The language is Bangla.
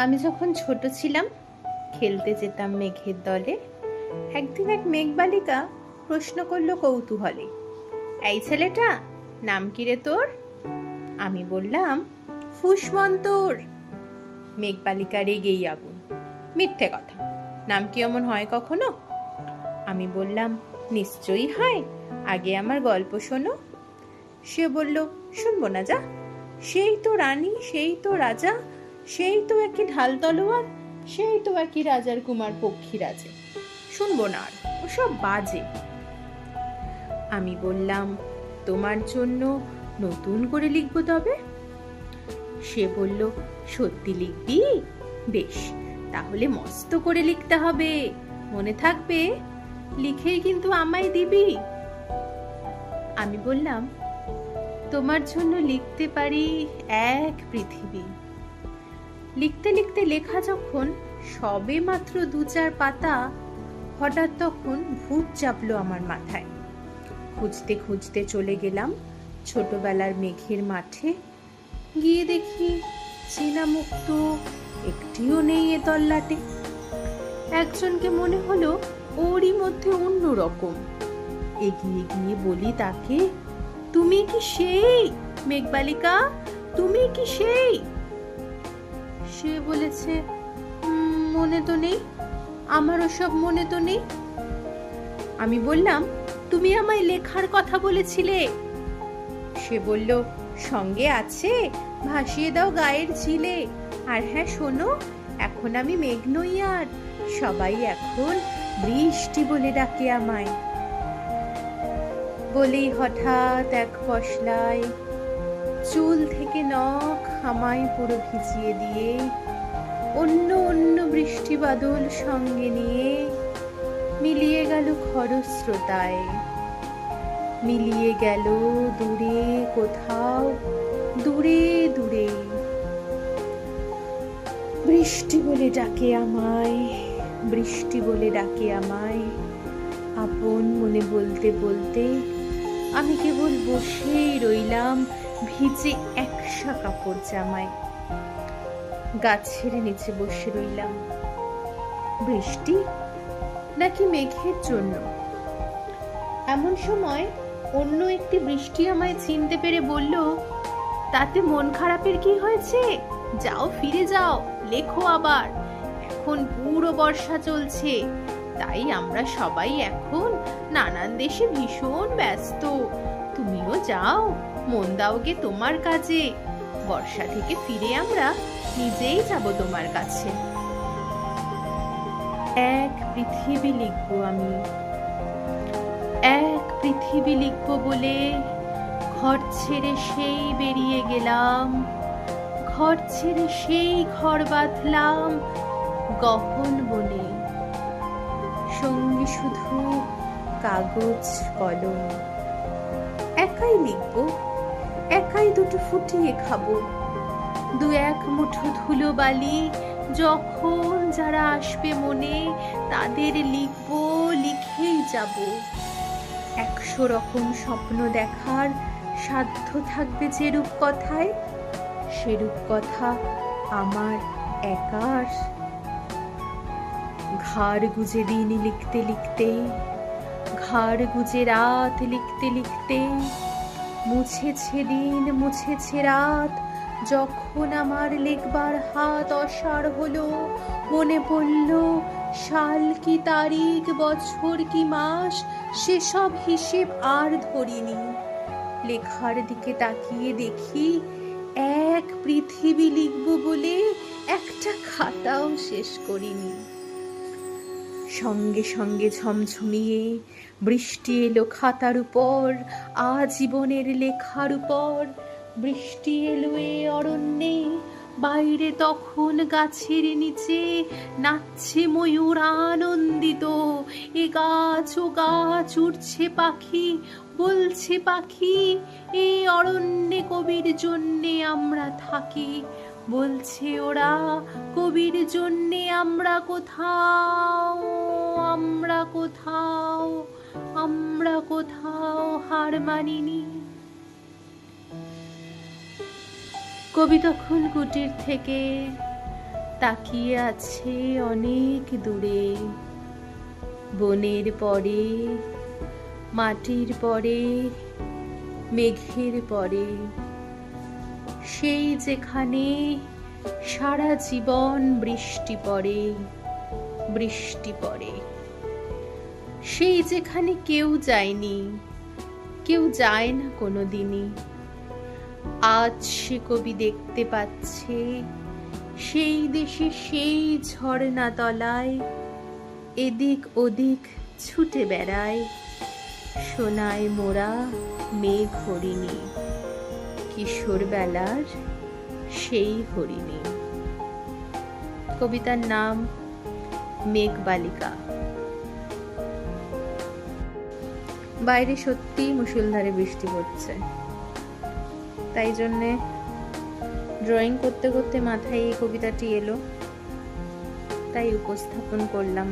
আমি যখন ছোট ছিলাম, খেলতে যেতাম মেঘের দলে। একদিন এক মেঘবালিকা প্রশ্ন করলো কৌতূহলে, এই ছেলেটা, নাম কি রে তোর? আমি বললাম, ফুসমন্তর। মেঘবালিকা রেগেই আগুন, মিথ্যে কথা, নাম কি এমন হয় কখনো? আমি বললাম, নিশ্চয়ই হয়, আগে আমার গল্প শোনো। সে বলল, শুনবো না, যা, সেই তো রানী, সেই তো রাজা, সেই তো একই ঢাল তলোয়ার, সেই তো একই রাজার কুমার পক্ষী রাজে, শুনবো না আর, ওসব বাজে। আমি বললাম, তোমার জন্য নতুন করে লিখবো তবে। সে বলল, সত্যি লিখবি? বেশ, তাহলে মস্ত করে লিখতে হবে, মনে থাকবে, লিখেই কিন্তু আমায় দিবি। আমি বললাম, তোমার জন্য লিখতে পারি এক পৃথিবী। লিখতে লিখতে লেখা যখন সবে মাত্র ২-৪ পাতা, হঠাৎ তখন ভূত চাপলো আমার মাথায়। খুঁজতে খুঁজতে চলে গেলাম ছোটবেলার মেঘের মাঠে। গিয়ে দেখি চেনা মুখ তো একটিও নেই এ তল্লাটে। একজনকে মনে হলো ওরই মধ্যে অন্য রকম। এগিয়ে গিয়ে বলি তাকে, তুমি কি সেই মেঘবালিকা, তুমি কি সেই? সে বলেছে, মনে তো নেই, আমারও সব মনে তো নেই। আমি বললাম, তুমি আমায় লেখার কথা বলেছিলে। সে বলল, সঙ্গে আছে, ভাসিয়ে দাও গায়ের ঝিলে। আর হ্যাঁ শোনো, এখন আমি মেঘ নই আর, সবাই এখন বৃষ্টি বলে ডাকে আমায়। বলেই হঠাৎ এক পশলায় চুল থেকে নখ আমায় পুরো ভিজিয়ে দিয়ে অন্য অন্য বৃষ্টি বাদল সঙ্গে নিয়ে মিলিয়ে গেল খরস্রোতায়, মিলিয়ে গেল দূরে কোথাও, দূরে দূরে। বৃষ্টি বলে ডাকে আমায়, বৃষ্টি বলে ডাকে আমায়। আপন মনে বলতে বলতে আমি কেবল বসেই রইলাম ভিজে একসা কাপড় জামায়। গাছের নিচে বসে রইলাম। বৃষ্টি নাকি মেঘের জন্য? এমন সময় অন্য একটি বৃষ্টি আমায় চিনতে পেরে বলল, তাতে মন খারাপের কি হয়েছে, যাও ফিরে যাও, লেখো আবার, এখন পুরো বর্ষা চলছে, তাই আমরা সবাই এখন নানান দেশে ভীষণ ব্যস্ত, তুমিও যাও, মন দাও গে তোমার কাজে, বর্ষা থেকে ফিরে আমরা নিজেই যাব তোমার কাছে। এক পৃথিবী লিখবো আমি, এক পৃথিবী লিখবো বলে ঘর ছেড়ে সেই বেরিয়ে গেলাম, ঘর ছেড়ে সেই ঘর বাঁধলাম গহন বনে, সঙ্গে শুধু কাগজ কলম। একাই লিখবো, একাই দুটো ফুটিয়ে খাবো, ২-১ মুঠো ধুলো বালি যখন যারা আসবে মনে, তাদের লিখবো, লিখেই যাব। ১০০ রকম স্বপ্ন দেখার সাধ্য থাকবে যে রূপকথায়, সে রূপকথা আমার একার। ঘাড় গুজে দিন লিখতে লিখতে, ঘাড় গুজে রাত লিখতে লিখতে, মুছেছে দিন মুছেছে রাত, যখন আমার লিখবার হাত অসাড় হলো, মনে পড়ল সাল কি তারিখ, বছর কি মাস, সেসব হিসেব আর ধরিনি। লেখার দিকে তাকিয়ে দেখি এক পৃথিবী লিখব বলে একটা খাতাও শেষ করিনি। সঙ্গে সঙ্গে ঝমঝমিয়ে বৃষ্টি এলো খাতার উপর, আজীবনের লেখার উপর। বৃষ্টি এলো এ অরণ্যে, বাইরে তখন গাছের নিচে নাচছে ময়ূর আনন্দিত, এ গাছ ও গাছ উড়ছে পাখি, বলছে পাখি, এই অরণ্যে কবির জন্যে আমরা থাকি, বলছে ওরা, কবির জন্যে আমরা কোথাও, আমরা কোথাও, আমরা কোথাও হার মানিনি। কবি তখন কুটির থেকে তাকিয়ে আছে অনেক দূরে, বনের পরে, মাটির পরে, মেঘের পরে, সেই যেখানে সারা জীবন বৃষ্টি পড়ে, বৃষ্টি পড়ে, সেই যেখানে কেউ যায়নি, কেউ যায় না কোনোদিনই। আজ সে কবি দেখতে পাচ্ছে সেই দেশে সেই ঝর্ণা তলায় এদিক ওদিক ছুটে বেড়ায় সোনায় মোড়া মেঘ হরিণী, কিশোর বেলার সেই হরিণী। কবিতার নাম মেঘবালিকা। বাইরে সত্যি মুষলধারে বৃষ্টি পড়ছে, তাই জন্যে ড্রয়িং করতে করতে মাথায় এই কবিতাটি এলো, তাই উপস্থাপন করলাম।